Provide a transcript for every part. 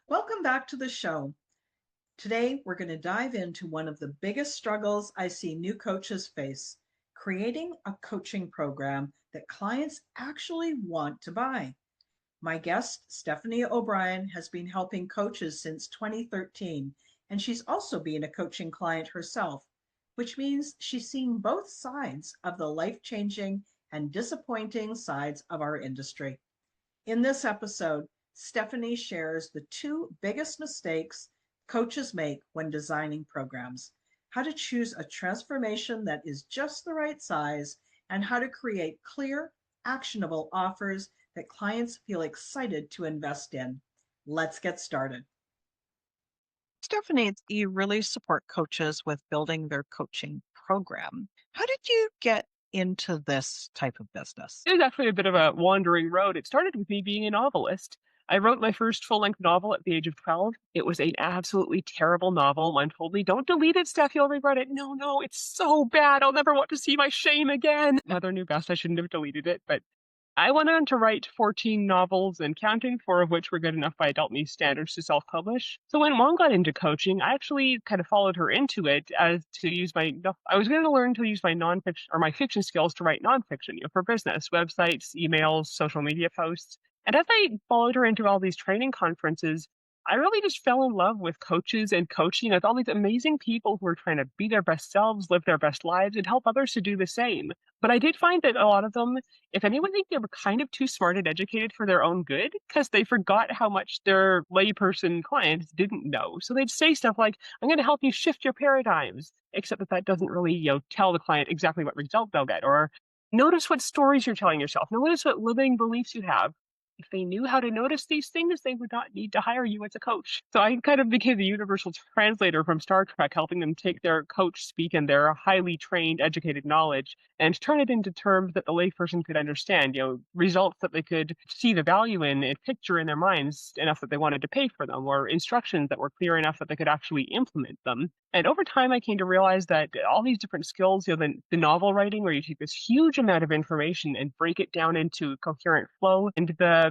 Welcome back to the show. Today, we're going to dive into one of the biggest struggles I see new coaches face: creating a coaching program that clients actually want to buy. My guest, Stephanie O'Brien, has been helping coaches since 2013, and she's also been a coaching client herself, which means she's seen both sides of the life changing and disappointing sides of our industry. In this episode, Stephanie shares the two biggest mistakes coaches make when designing programs: how to choose a transformation that is just the right size, and how to create clear, actionable offers that clients feel excited to invest in. Let's get started. Stephanie, you really support coaches with building their coaching program. How did you get into this type of business? It was actually a bit of a wandering road. It started with me being a novelist. I wrote my first full-length novel at the age of 12. It was an absolutely terrible novel. Mine told me, "Don't delete it, Steph, you'll regret it." No, no, it's so bad. I'll never want to see my shame again. Mother knew best. I shouldn't have deleted it, but I went on to write 14 novels and counting, 4 of which were good enough by adult news standards to self-publish. So when Mom got into coaching, I actually kind of followed her into it as to use my, I was going to learn to use my nonfiction or my fiction skills to write nonfiction, for business, websites, emails, social media posts. And as I followed her into all these training conferences, I really just fell in love with coaches and coaching with all these amazing people who are trying to be their best selves, live their best lives, and help others to do the same. But I did find that a lot of them, if anyone, think they were kind of too smart and educated for their own good because they forgot how much their layperson clients didn't know. So they'd say stuff like, "I'm going to help you shift your paradigms," except that that doesn't really, tell the client exactly what result they'll get. Or notice what stories you're telling yourself. Notice what limiting beliefs you have. If they knew how to notice these things, they would not need to hire you as a coach. So I kind of became the universal translator from Star Trek, helping them take their coach speak and their highly trained, educated knowledge and turn it into terms that the layperson could understand, results that they could see the value in and picture in their minds enough that they wanted to pay for them, or instructions that were clear enough that they could actually implement them. And over time, I came to realize that all these different skills, the novel writing, where you take this huge amount of information and break it down into coherent flow, and the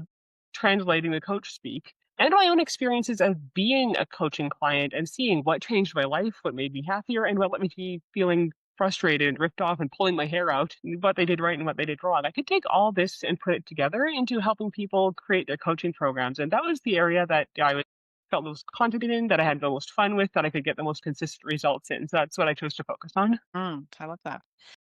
translating the coach speak, and my own experiences of being a coaching client and seeing what changed my life, what made me happier, and what let me be feeling frustrated and ripped off and pulling my hair out, what they did right and what they did wrong. I could take all this and put it together into helping people create their coaching programs. And that was the area that felt the most confident in, that I had the most fun with, that I could get the most consistent results in. So that's what I chose to focus on. I love that.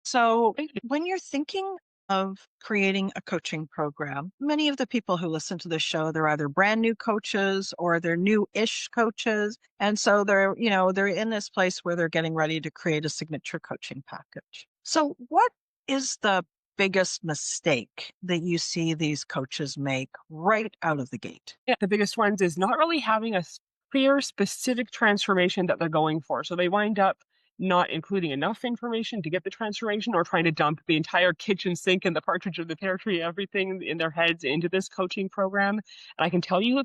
So, when you're thinking of creating a coaching program, many of the people who listen to the show, they're either brand new coaches or they're new-ish coaches. And so they're in this place where they're getting ready to create a signature coaching package. So, what is the biggest mistake that you see these coaches make right out of the gate? Yeah, the biggest ones is not really having a clear, specific transformation that they're going for. So they wind up not including enough information to get the transformation, or trying to dump the entire kitchen sink and the partridge or the pear tree, everything in their heads into this coaching program. And I can tell you,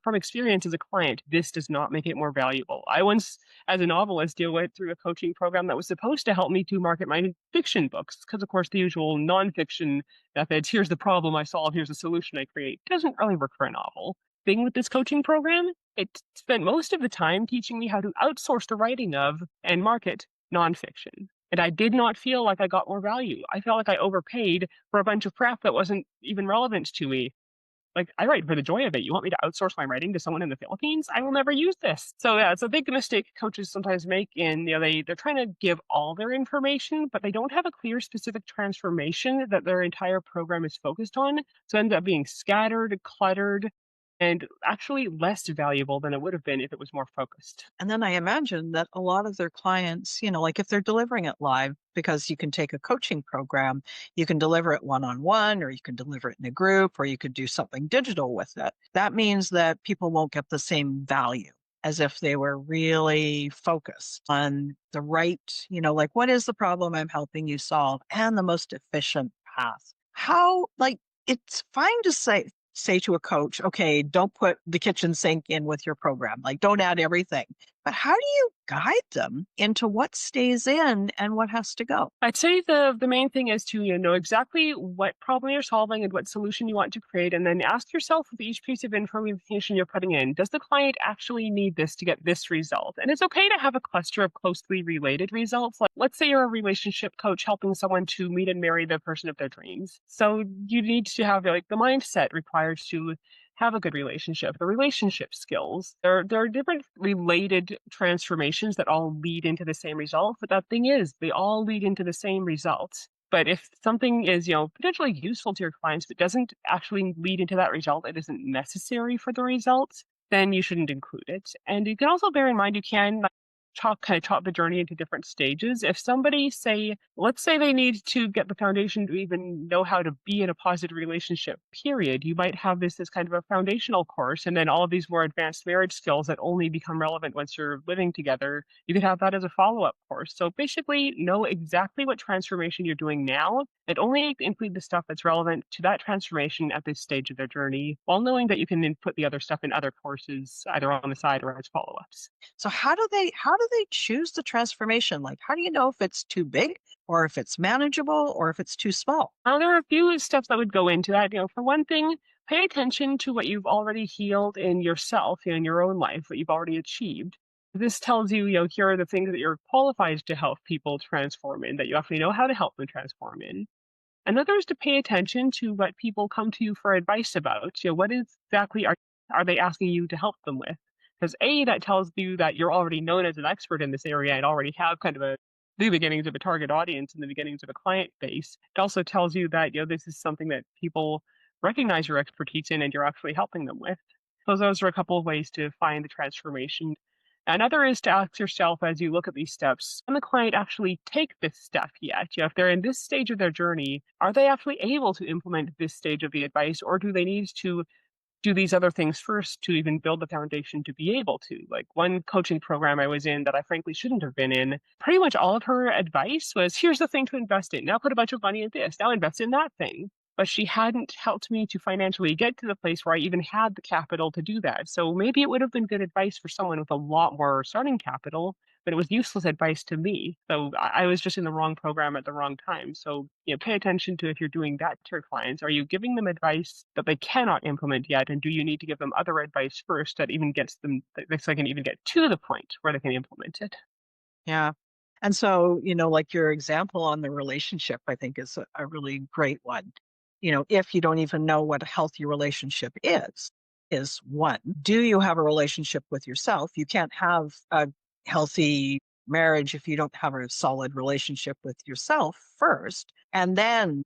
from experience as a client, this does not make it more valuable. I once, as a novelist, went through a coaching program that was supposed to help me to market my fiction books, because, of course, the usual nonfiction methods, here's the problem I solve, here's the solution I create, doesn't really work for a novel. Thing with this coaching program, it spent most of the time teaching me how to outsource the writing of and market nonfiction. And I did not feel like I got more value. I felt like I overpaid for a bunch of crap that wasn't even relevant to me. Like, I write for the joy of it. You want me to outsource my writing to someone in the Philippines? I will never use this. So yeah, it's a big mistake coaches sometimes make in, they're trying to give all their information, but they don't have a clear, specific transformation that their entire program is focused on. So it ends up being scattered, cluttered, and actually less valuable than it would have been if it was more focused. And then I imagine that a lot of their clients, like if they're delivering it live, because you can take a coaching program, you can deliver it one-on-one, or you can deliver it in a group, or you could do something digital with it. That means that people won't get the same value as if they were really focused on the right, like, what is the problem I'm helping you solve, and the most efficient path. It's fine to say to a coach, okay, don't put the kitchen sink in with your program. Like, don't add everything. But how do you guide them into what stays in and what has to go? I'd say the main thing is to know exactly what problem you're solving and what solution you want to create, and then ask yourself with each piece of information you're putting in, does the client actually need this to get this result? And it's okay to have a cluster of closely related results. Like, let's say you're a relationship coach helping someone to meet and marry the person of their dreams. So you need to have like the mindset required to have a good relationship, the relationship skills. There are different related transformations that all lead into the same result. But that thing is, they all lead into the same result. But if something is, potentially useful to your clients, but doesn't actually lead into that result, it isn't necessary for the result, then you shouldn't include it. And you can also bear in mind you can like, chop the journey into different stages. If somebody let's say they need to get the foundation to even know how to be in a positive relationship, period, you might have this as kind of a foundational course, and then all of these more advanced marriage skills that only become relevant once you're living together, you could have that as a follow-up course. So basically know exactly what transformation you're doing now and only include the stuff that's relevant to that transformation at this stage of their journey, while knowing that you can then put the other stuff in other courses either on the side or as follow-ups. So how do they choose the transformation? Like how do you know if it's too big or if it's manageable or if it's too small? There are a few steps that would go into that. For one thing, pay attention to what you've already healed in yourself, in your own life, what you've already achieved. This tells you, here are the things that you're qualified to help people transform in, that you actually know how to help them transform in. Another is to pay attention to what people come to you for advice about. What exactly are they asking you to help them with? Because A, that tells you that you're already known as an expert in this area and already have kind of the beginnings of a target audience and the beginnings of a client base. It also tells you that this is something that people recognize your expertise in and you're actually helping them with. So those are a couple of ways to find the transformation. Another is to ask yourself as you look at these steps, can the client actually take this step yet? If they're in this stage of their journey, are they actually able to implement this stage of the advice, or do they need to do these other things first to even build the foundation to be able to? Like one coaching program I was in that I frankly shouldn't have been in, pretty much all of her advice was here's the thing to invest in. Now put a bunch of money in this. Now invest in that thing. But she hadn't helped me to financially get to the place where I even had the capital to do that. So maybe it would have been good advice for someone with a lot more starting capital, but it was useless advice to me. So I was just in the wrong program at the wrong time. So pay attention to if you're doing that to your clients. Are you giving them advice that they cannot implement yet, and do you need to give them other advice first that even gets them that they can even get to the point where they can implement it? Yeah. And so, like your example on the relationship, I think is a really great one. If you don't even know what a healthy relationship is one, do you have a relationship with yourself? You can't have a healthy marriage if you don't have a solid relationship with yourself first. And then,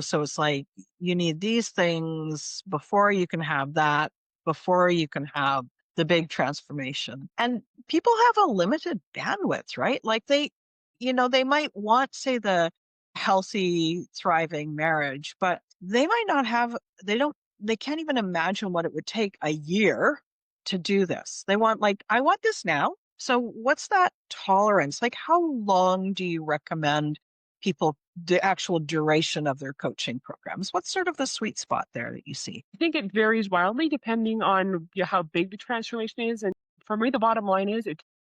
so it's like you need these things before you can have that, before you can have the big transformation. And people have a limited bandwidth, right? Like they might want, say, the healthy, thriving marriage, but they might not have, they can't even imagine what it would take a year to do this. They want, like, I want this now. So what's that tolerance? Like, how long do you recommend people, the actual duration of their coaching programs? What's sort of the sweet spot there that you see? I think it varies wildly depending on how big the transformation is. And for me, the bottom line is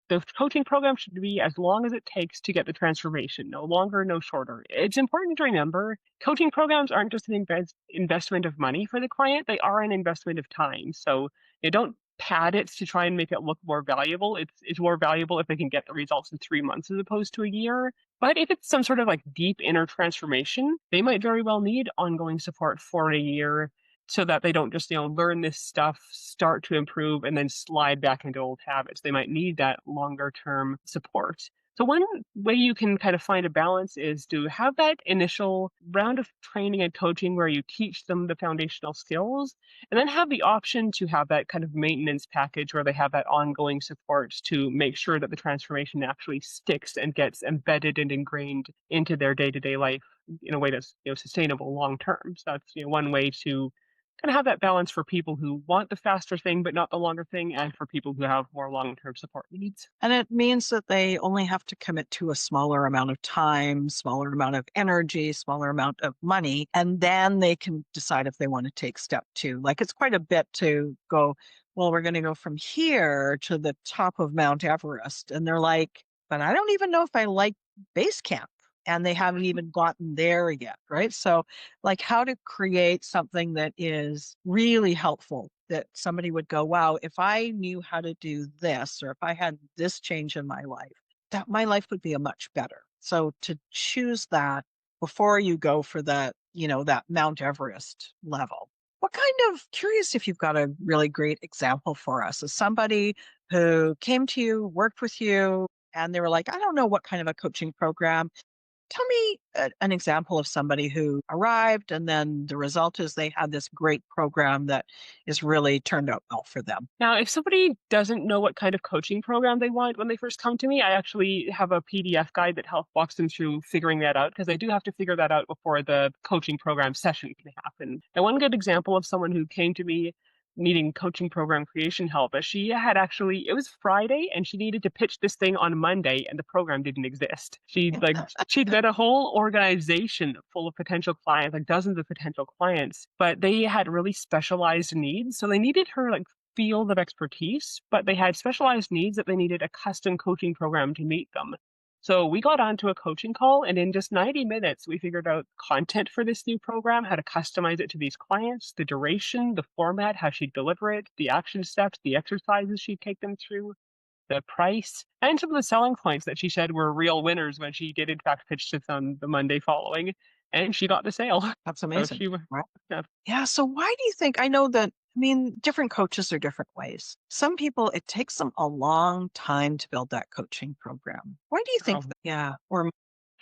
the coaching program should be as long as it takes to get the transformation, no longer, no shorter. It's important to remember coaching programs aren't just an investment of money for the client, they are an investment of time. So you don't pad it to try and make it look more valuable. It's more valuable if they can get the results in 3 months as opposed to a year. But if it's some sort of like deep inner transformation, they might very well need ongoing support for a year so that they don't just, learn this stuff, start to improve, and then slide back into old habits. They might need that longer term support. So one way you can kind of find a balance is to have that initial round of training and coaching where you teach them the foundational skills, and then have the option to have that kind of maintenance package where they have that ongoing support to make sure that the transformation actually sticks and gets embedded and ingrained into their day-to-day life in a way that's sustainable long term. So that's one way to kind of have that balance for people who want the faster thing but not the longer thing, and for people who have more long-term support needs. And it means that they only have to commit to a smaller amount of time, smaller amount of energy, smaller amount of money, and then they can decide if they want to take step two. Like it's quite a bit to go, well, we're going to go from here to the top of Mount Everest. And they're like, but I don't even know if I like base camp. And they haven't even gotten there yet, right? So, like, how to create something that is really helpful that somebody would go, wow, if I knew how to do this, or if I had this change in my life, that my life would be a much better. So to choose that before you go for that, that Mount Everest level. What kind of curious if you've got a really great example for us as somebody who came to you, worked with you, and they were like, I don't know what kind of a coaching program. Tell me an example of somebody who arrived and then the result is they had this great program that is really turned out well for them. Now, if somebody doesn't know what kind of coaching program they want when they first come to me, I actually have a PDF guide that helps walks them through figuring that out, because I do have to figure that out before the coaching program session can happen. And one good example of someone who came to me needing coaching program creation help is she had actually, it was Friday and she needed to pitch this thing on Monday and the program didn't exist. She'd got a whole organization full of potential clients, like dozens of potential clients, but they had really specialized needs. So they needed her like field of expertise, but they had specialized needs that they needed a custom coaching program to meet them. So we got onto a coaching call, and in just 90 minutes, we figured out content for this new program, how to customize it to these clients, the duration, the format, how she'd deliver it, the action steps, the exercises she'd take them through, the price, and some of the selling points that she said were real winners when she did, in fact, pitch this on the Monday following, and she got the sale. That's So amazing. she, Right. yeah. Yeah. So why do you think? I know that, I mean, different coaches are different ways. Some people, it takes them a long time to build that coaching program. Why do you think that? Yeah. Or,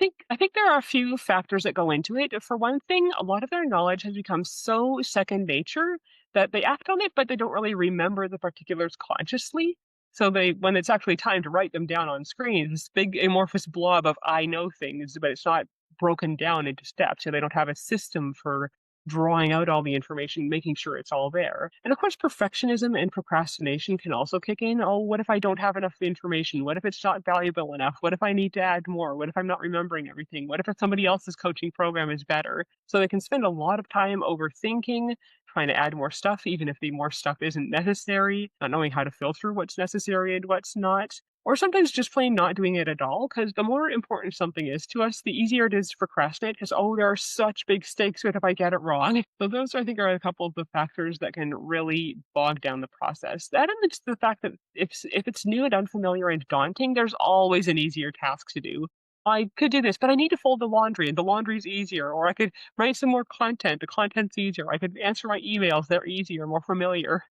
I think there are a few factors that go into it. For one thing, a lot of their knowledge has become so second nature that they act on it, but they don't really remember the particulars consciously. So when it's actually time to write them down on screen, this big amorphous blob of I know things, but it's not broken down into steps. So they don't have a system for drawing out all the information, making sure it's all there. And of course, perfectionism and procrastination can also kick in. Oh, what if I don't have enough information? What if it's not valuable enough? What if I need to add more? What if I'm not remembering everything? What if somebody else's coaching program is better? So they can spend a lot of time overthinking, trying to add more stuff, even if the more stuff isn't necessary, not knowing how to filter what's necessary and what's not. Or sometimes just plain not doing it at all, because the more important something is to us, the easier it is to procrastinate, because, oh, there are such big stakes with if I get it wrong. So those, I think, are a couple of the factors that can really bog down the process. That and it's the fact that if it's new and unfamiliar and daunting, there's always an easier task to do. I could do this, but I need to fold the laundry, and the laundry's easier. Or I could write some more content. The content's easier. I could answer my emails. They're easier, more familiar.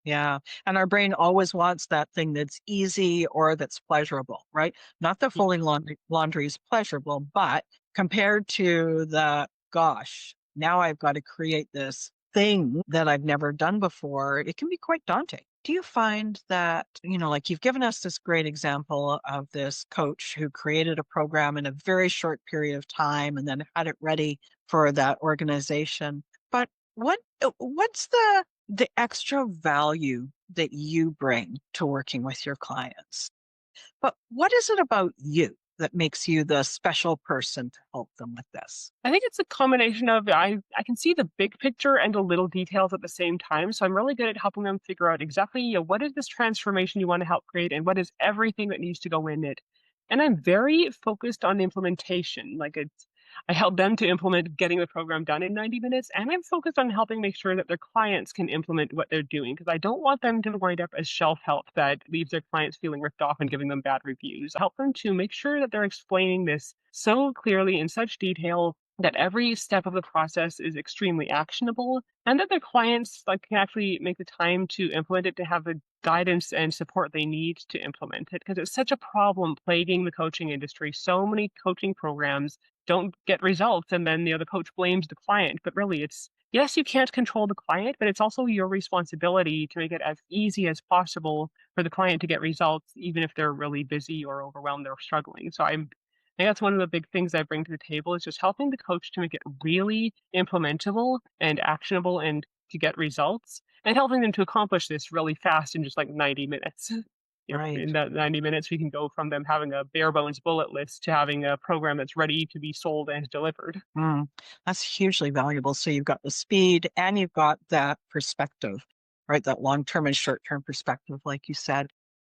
yeah. And our brain always wants that thing that's easy or that's pleasurable, right? Not that folding laundry is pleasurable, but compared to the, gosh, now I've got to create this thing that I've never done before, it can be quite daunting. Do you find that, like you've given us this great example of this coach who created a program in a very short period of time and then had it ready for that organization. But what's the extra value that you bring to working with your clients? But what is it about you that makes you the special person to help them with this? I think it's a combination of I can see the big picture and the little details at the same time. So I'm really good at helping them figure out exactly, what is this transformation you want to help create and what is everything that needs to go in it. And I'm very focused on the implementation. I help them to implement getting the program done in 90 minutes, and I'm focused on helping make sure that their clients can implement what they're doing, because I don't want them to wind up as shelf help that leaves their clients feeling ripped off and giving them bad reviews. I help them to make sure that they're explaining this so clearly in such detail that every step of the process is extremely actionable, and that their clients can actually make the time to implement it, to have the guidance and support they need to implement it, because it's such a problem plaguing the coaching industry. So many coaching programs don't get results, and then the other coach blames the client. But really, it's, yes, you can't control the client, but it's also your responsibility to make it as easy as possible for the client to get results, even if they're really busy or overwhelmed or struggling. So I think that's one of the big things I bring to the table, is just helping the coach to make it really implementable and actionable and to get results and helping them to accomplish this really fast in just like 90 minutes. Right. In that 90 minutes, we can go from them having a bare bones bullet list to having a program that's ready to be sold and delivered. Mm, that's hugely valuable. So you've got the speed and you've got that perspective, right? That long-term and short-term perspective, like you said.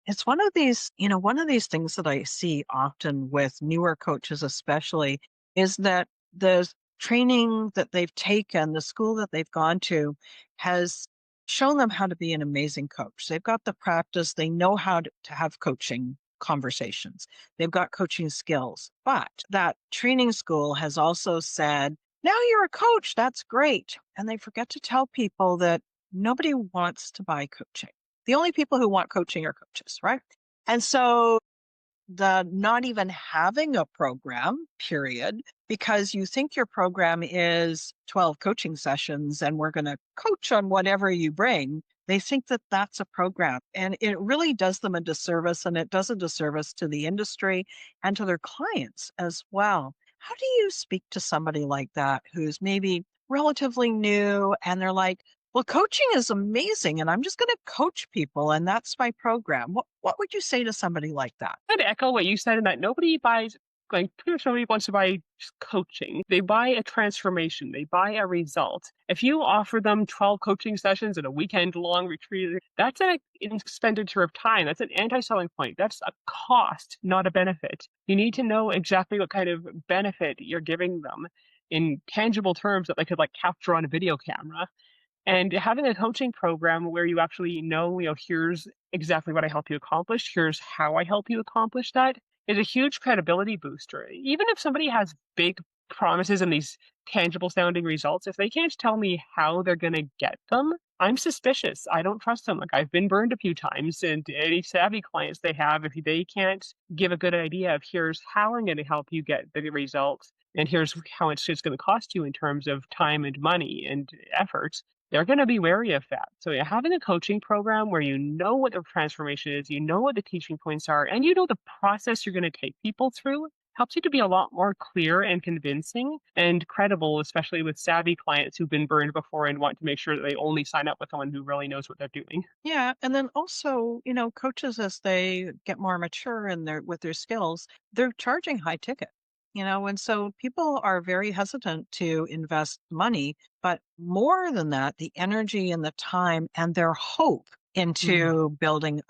It's one of these things that I see often with newer coaches, especially, is that the training that they've taken, the school that they've gone to, has shown them how to be an amazing coach. They've got the practice, they know how to have coaching conversations. They've got coaching skills. But that training school has also said, now you're a coach, that's great. And they forget to tell people that nobody wants to buy coaching. The only people who want coaching are coaches, right? And so the not even having a program, period, because you think your program is 12 coaching sessions and we're going to coach on whatever you bring. They think that that's a program. And it really does them a disservice, and it does a disservice to the industry and to their clients as well. How do you speak to somebody like that who's maybe relatively new and they're like, well, coaching is amazing and I'm just going to coach people and that's my program? What would you say to somebody like that? I'd echo what you said in that nobody buys, like, pretty much nobody wants to buy just coaching. They buy a transformation, they buy a result. If you offer them 12 coaching sessions and a weekend long retreat, that's an expenditure of time. That's an anti selling point. That's a cost, not a benefit. You need to know exactly what kind of benefit you're giving them in tangible terms that they could like capture on a video camera. And having a coaching program where you actually know, here's exactly what I help you accomplish, here's how I help you accomplish that is a huge credibility booster. Even if somebody has big promises and these tangible sounding results, if they can't tell me how they're going to get them, I'm suspicious. I don't trust them. Like I've been burned a few times, and any savvy clients they have, if they can't give a good idea of here's how I'm going to help you get the results, and here's how much it's going to cost you in terms of time and money and effort, they're going to be wary of that. So yeah, having a coaching program where you know what the transformation is, you know what the teaching points are, and you know the process you're going to take people through helps you to be a lot more clear and convincing and credible, especially with savvy clients who've been burned before and want to make sure that they only sign up with someone who really knows what they're doing. Yeah, and then also, coaches as they get more mature in their with their skills, they're charging high ticket. And so people are very hesitant to invest money, but more than that, the energy and the time and their hope Mm. into building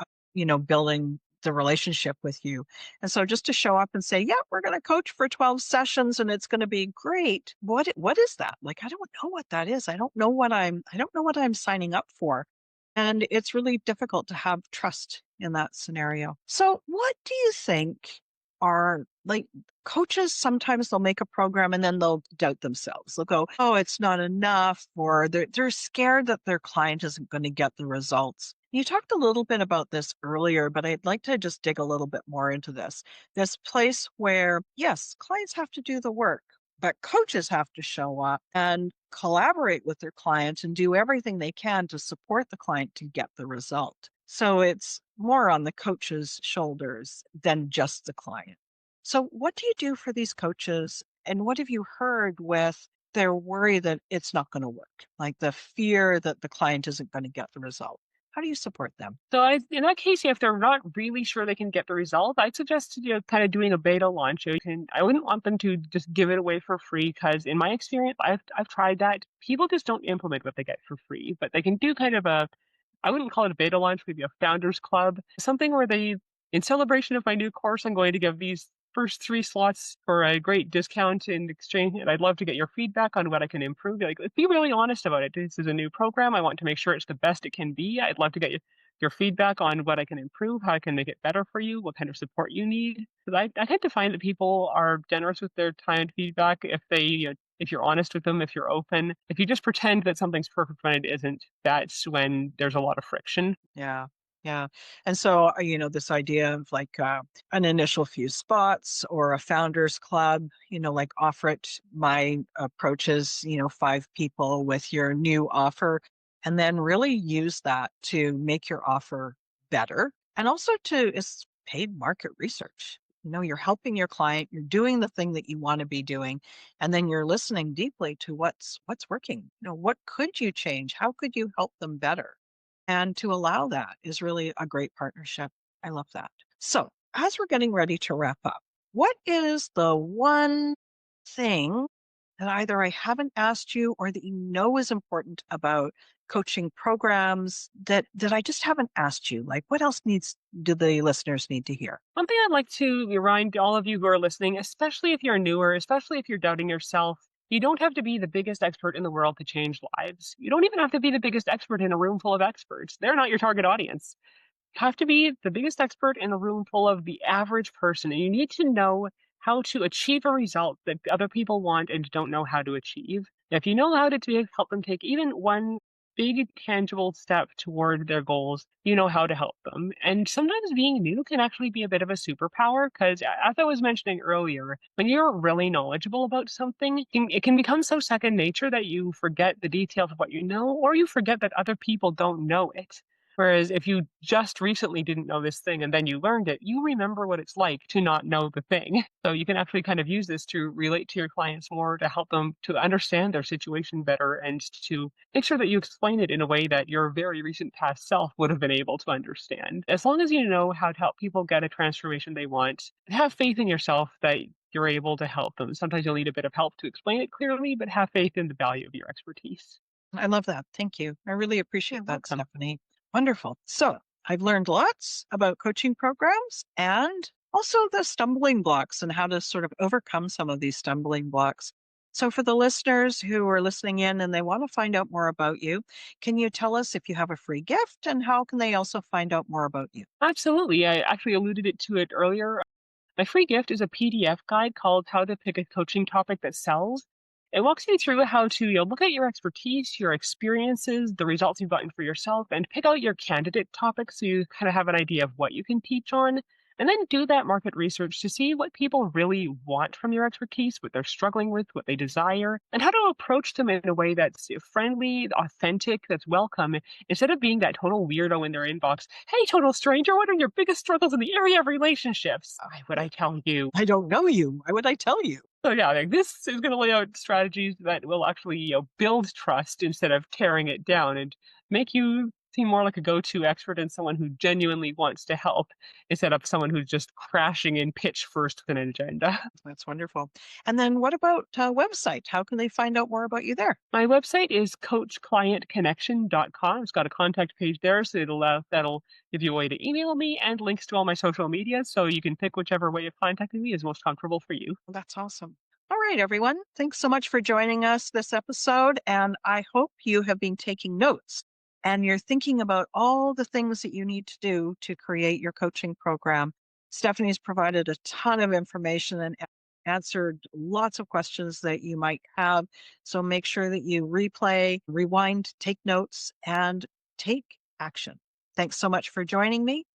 the relationship with you. And so just to show up and say, "Yeah, we're going to coach for 12 sessions and it's going to be great." What is that? Like I don't know what that is. I don't know what I'm signing up for. And it's really difficult to have trust in that scenario. So, what do you think are like coaches? Sometimes they'll make a program and then they'll doubt themselves. They'll go, oh, it's not enough, or they're scared that their client isn't going to get the results. You talked a little bit about this earlier, but I'd like to just dig a little bit more into this. This place where, yes, clients have to do the work, but coaches have to show up and collaborate with their clients and do everything they can to support the client to get the result. So it's more on the coach's shoulders than just the client. So, what do you do for these coaches? And what have you heard with their worry that it's not going to work, like the fear that the client isn't going to get the result? How do you support them? So in that case, if they're not really sure they can get the result, I'd suggest kind of doing a beta launch. I wouldn't want them to just give it away for free because, in my experience, I've tried that. People just don't implement what they get for free, but they can do kind of I wouldn't call it a beta launch, maybe a founders club, something where in celebration of my new course, I'm going to give these first 3 slots for a great discount in exchange. And I'd love to get your feedback on what I can improve. Like, be really honest about it. This is a new program. I want to make sure it's the best it can be. I'd love to get your feedback on what I can improve, how I can make it better for you, what kind of support you need. Because I tend to find that people are generous with their time and feedback if if you're honest with them, if you're open. If you just pretend that something's perfect when it isn't, that's when there's a lot of friction. Yeah. Yeah. And so, this idea of like an initial few spots or a founders club, like offer it. My approach is, 5 people with your new offer, and then really use that to make your offer better. And also to is paid market research. You're helping your client, you're doing the thing that you want to be doing, and then you're listening deeply to what's working. What could you change? How could you help them better? And to allow that is really a great partnership. I love that. So, as we're getting ready to wrap up, what is the one thing that either I haven't asked you or that is important about coaching programs that I just haven't asked you? Like, what else needs do the listeners need to hear? One thing I'd like to remind all of you who are listening, especially if you're newer, especially if you're doubting yourself, you don't have to be the biggest expert in the world to change lives. You don't even have to be the biggest expert in a room full of experts. They're not your target audience. Have to be the biggest expert in a room full of the average person. And you need to know how to achieve a result that other people want and don't know how to achieve. If you know how to help them take even one big tangible step toward their goals, you know how to help them. And sometimes being new can actually be a bit of a superpower because, as I was mentioning earlier, when you're really knowledgeable about something, it can become so second nature that you forget the details of what you know, or you forget that other people don't know it. Whereas if you just recently didn't know this thing and then you learned it, you remember what it's like to not know the thing. So you can actually kind of use this to relate to your clients more, to help them to understand their situation better, and to make sure that you explain it in a way that your very recent past self would have been able to understand. As long as you know how to help people get a transformation they want, have faith in yourself that you're able to help them. Sometimes you'll need a bit of help to explain it clearly, but have faith in the value of your expertise. I love that. Thank you. I really You're appreciate that, welcome. Stephanie. Wonderful. So I've learned lots about coaching programs and also the stumbling blocks and how to sort of overcome some of these stumbling blocks. So, for the listeners who are listening in and they want to find out more about you, can you tell us if you have a free gift and how can they also find out more about you? Absolutely. I actually alluded to it earlier. My free gift is a PDF guide called How to Pick a Coaching Topic That Sells. It walks you through how to look at your expertise, your experiences, the results you've gotten for yourself, and pick out your candidate topics so you kind of have an idea of what you can teach on. And then do that market research to see what people really want from your expertise, what they're struggling with, what they desire, and how to approach them in a way that's friendly, authentic, that's welcome, instead of being that total weirdo in their inbox. Hey, total stranger, what are your biggest struggles in the area of relationships? Why would I tell you? I don't know you. Why would I tell you? So yeah, like this is going to lay out strategies that will actually build trust instead of tearing it down, and make you seem more like a go-to expert and someone who genuinely wants to help instead of someone who's just crashing in pitch first with an agenda. That's wonderful. And then what about website? How can they find out more about you there? My website is coachclientconnection.com. It's got a contact page there, so that'll give you a way to email me and links to all my social media, so you can pick whichever way of contacting me is most comfortable for you. That's awesome. All right, everyone. Thanks so much for joining us this episode. And I hope you have been taking notes and you're thinking about all the things that you need to do to create your coaching program. Stephanie's provided a ton of information and answered lots of questions that you might have. So make sure that you replay, rewind, take notes, and take action. Thanks so much for joining me.